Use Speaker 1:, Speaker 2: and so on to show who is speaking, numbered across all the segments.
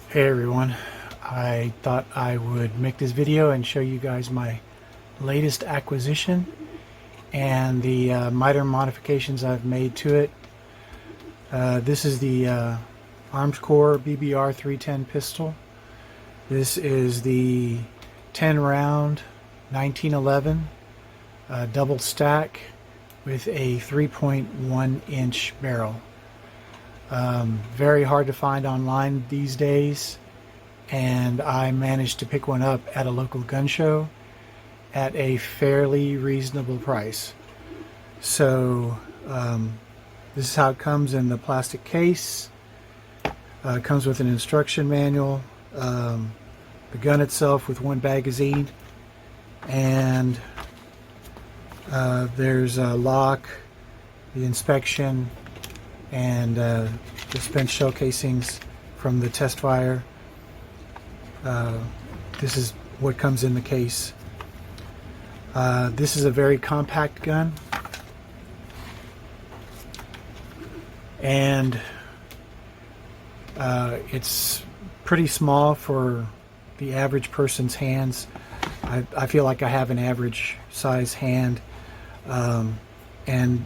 Speaker 1: Hey everyone, I thought I would make this video and show you guys my latest acquisition and the minor modifications I've made to it. This is the Armscore BBR 3.10 pistol. This is the 10 round 1911 double stack with a 3.1 inch barrel. Very hard to find online these days, and I managed to pick one up at a local gun show at a fairly reasonable price. So this is how it comes in the plastic case. It comes with an instruction manual, the gun itself with one magazine, and there's a lock, the inspection, and the spent shell casings from the test fire. This is what comes in the case. This is a very compact gun, and it's pretty small for the average person's hands. I feel like I have an average size hand, and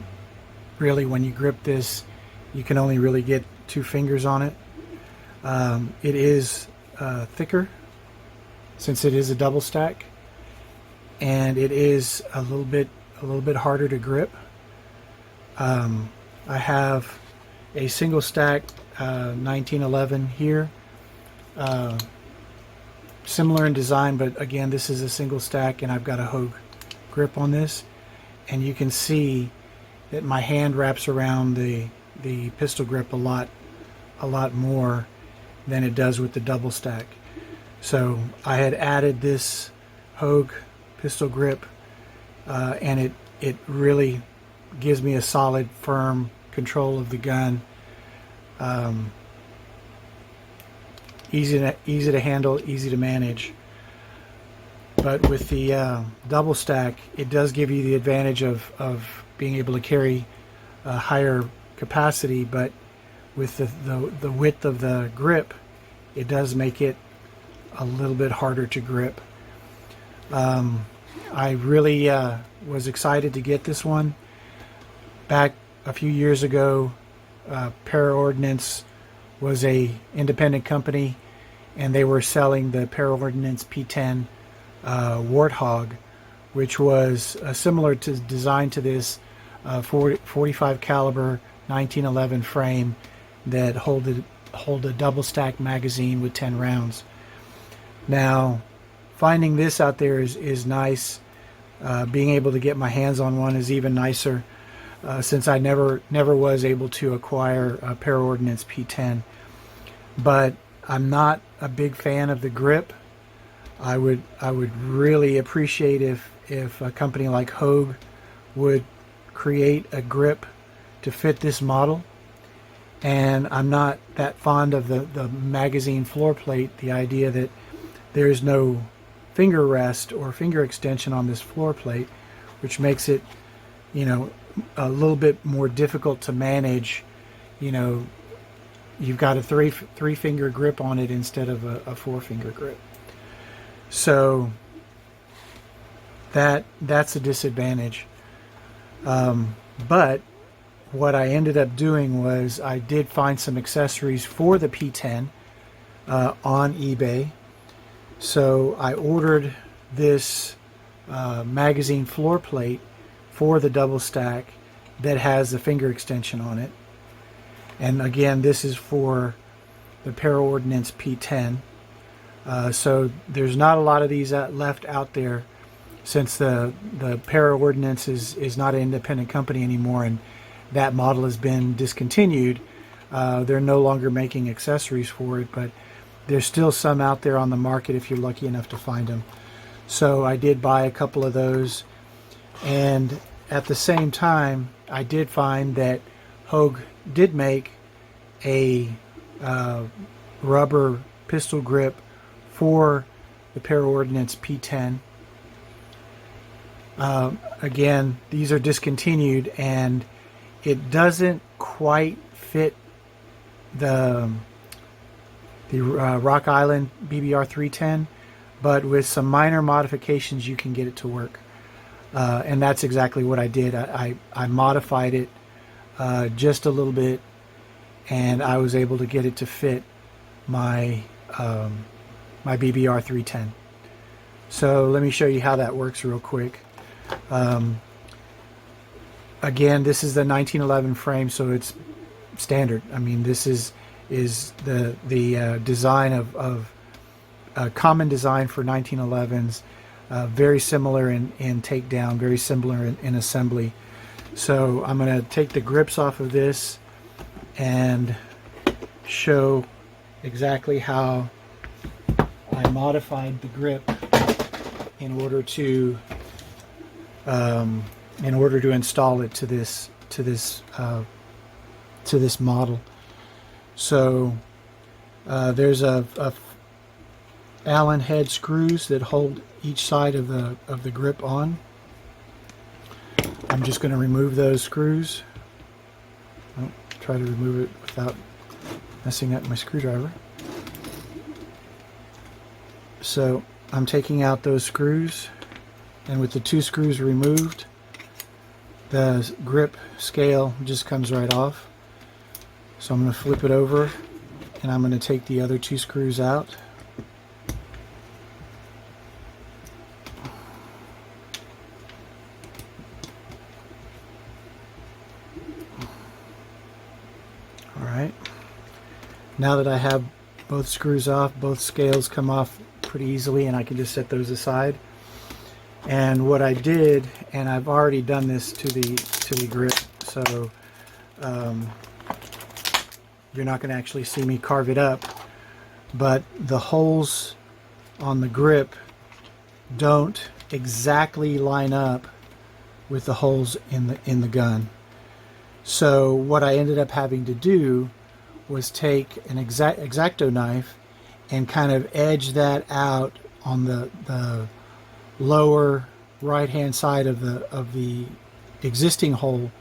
Speaker 1: really when you grip this, you can only really get 2 fingers on it. It is thicker since it is a double stack, and it is a little bit harder to grip. I have a single stack 1911 here, similar in design, but again this is a single stack, and I've got a Hogue grip on this, and you can see that my hand wraps around the pistol grip a lot more than it does with the double stack. So I had added this Hogue pistol grip, and it really gives me a solid, firm control of the gun. Easy to handle, easy to manage. But with the double stack, it does give you the advantage of being able to carry a higher capacity, but with the width of the grip, it does make it a little bit harder to grip. I really was excited to get this one. Back a few years ago, Paraordnance was a independent company, and they were selling the Paraordnance P10 Warthog, which was similar to design to this 45 caliber 1911 frame that hold a double stack magazine with 10 rounds. Now, finding this out there is nice. Being able to get my hands on one is even nicer, since I never was able to acquire a Paraordnance P10. But I'm not a big fan of the grip. I would really appreciate if a company like Hogue would create a grip to fit this model. And I'm not that fond of the magazine floor plate, the idea that there's no finger rest or finger extension on this floor plate, which makes it, a little bit more difficult to manage. You've got a three finger grip on it instead of a 4-finger grip. So that's a disadvantage. But what I ended up doing was I did find some accessories for the P10 on eBay. So I ordered this magazine floor plate for the double stack that has a finger extension on it. And again, this is for the Paraordnance P10. So there's not a lot of these left out there, since the Paraordnance is not an independent company anymore, and that model has been discontinued. They're no longer making accessories for it, but there's still some out there on the market if you're lucky enough to find them. So I did buy a couple of those, and at the same time I did find that Hogue did make a rubber pistol grip for the Paraordnance P10. Again, these are discontinued, and it doesn't quite fit the Rock Island BBR 3.10, but with some minor modifications you can get it to work. And that's exactly what I did. I modified it just a little bit, and I was able to get it to fit my my BBR 3.10. So let me show you how that works real quick. Again, this is the 1911 frame, so it's standard. I mean, this is the design of common design for 1911s. Very similar in takedown, very similar in assembly. So I'm going to take the grips off of this and show exactly how I modified the grip in order to install it to this model. So there's a Allen head screws that hold each side of the grip on. I'm just going to remove those screws. Oh, try to remove it without messing up my screwdriver. So I'm taking out those screws, and with the two screws removed, the grip scale just comes right off. So I'm going to flip it over, and I'm going to take the other two screws out. Alright, now that I have both screws off, both scales come off pretty easily, and I can just set those aside. And what I did, and I've already done this to the grip, so you're not going to actually see me carve it up, but the holes on the grip don't exactly line up with the holes in the gun. So what I ended up having to do was take an X-Acto knife and kind of edge that out on the lower right hand side of the existing hole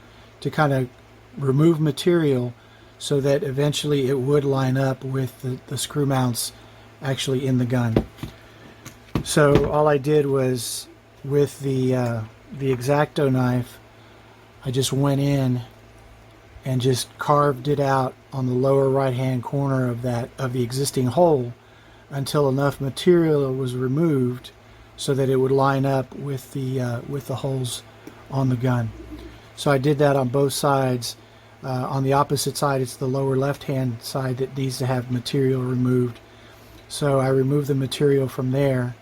Speaker 1: to kind of remove material so that eventually it would line up with the screw mounts actually in the gun. So all I did was, with the X-Acto knife, I just went in and just carved it out on the lower right hand corner of the existing hole until enough material was removed so that it would line up with the holes on the gun. So I did that on both sides. On the opposite side, it's the lower left hand side that needs to have material removed. So I removed the material from there,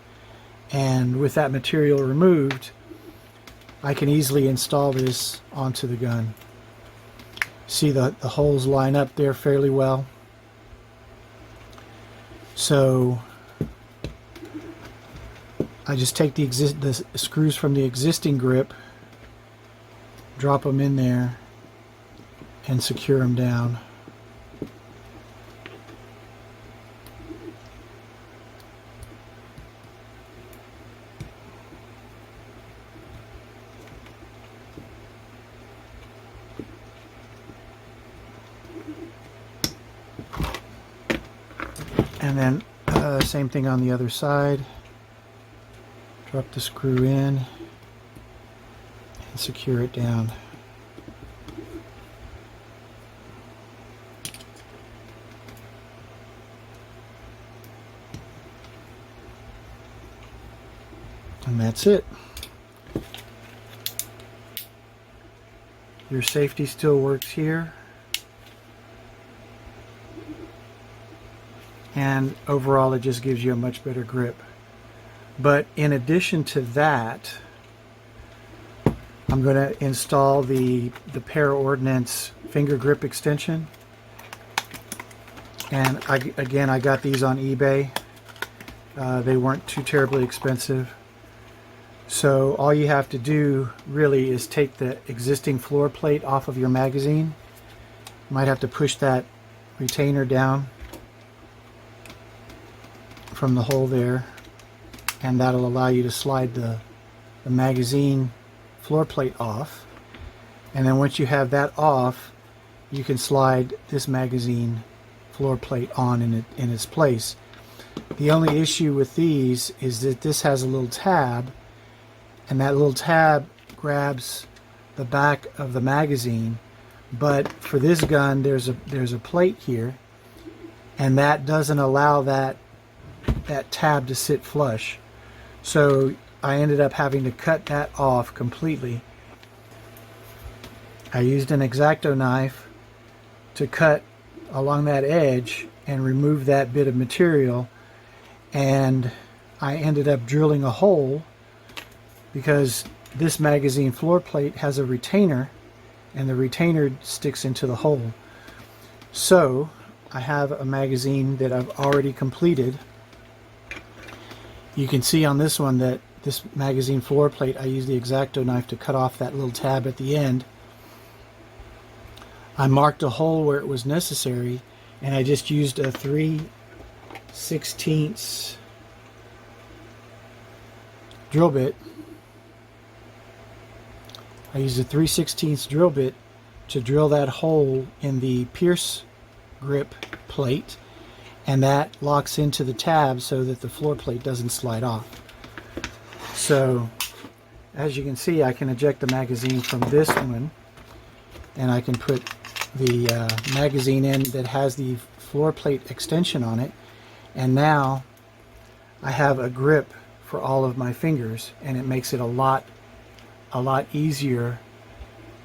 Speaker 1: and with that material removed, I can easily install this onto the gun. See, the holes line up there fairly well. So I just take the screws from the existing grip, drop them in there, and secure them down. And then same thing on the other side. Drop the screw in and secure it down. And that's it. Your safety still works here. And overall it just gives you a much better grip. But in addition to that, I'm going to install the Para-Ordnance finger grip extension. And again, I got these on eBay. They weren't too terribly expensive. So all you have to do really is take the existing floor plate off of your magazine. You might have to push that retainer down from the hole there, and that'll allow you to slide the magazine floor plate off. And then once you have that off, you can slide this magazine floor plate on in its place. The only issue with these is that this has a little tab, and that little tab grabs the back of the magazine. But for this gun, there's a plate here, and that doesn't allow that tab to sit flush. So I ended up having to cut that off completely. I used an X-Acto knife to cut along that edge and remove that bit of material, and I ended up drilling a hole because this magazine floor plate has a retainer, and the retainer sticks into the hole. So I have a magazine that I've already completed. You can see on this one that this magazine floor plate, I used the X-Acto knife to cut off that little tab at the end. I marked a hole where it was necessary, and I just used a 3/16 drill bit. I used a 3/16 drill bit to drill that hole in the pierce grip plate, and that locks into the tab so that the floor plate doesn't slide off. So as you can see, I can eject the magazine from this one, and I can put the magazine in that has the floor plate extension on it, and now I have a grip for all of my fingers, and it makes it a lot easier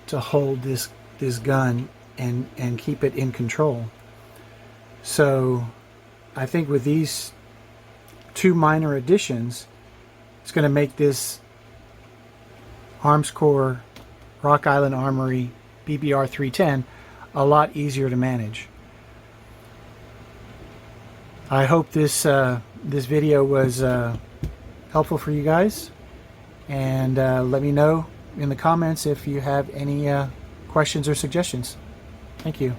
Speaker 1: to hold this gun and keep it in control. So I think with these two minor additions, it's going to make this Armscore Rock Island Armory BBR 3.10 a lot easier to manage. I hope this video was helpful for you guys, and let me know in the comments if you have any questions or suggestions. Thank you.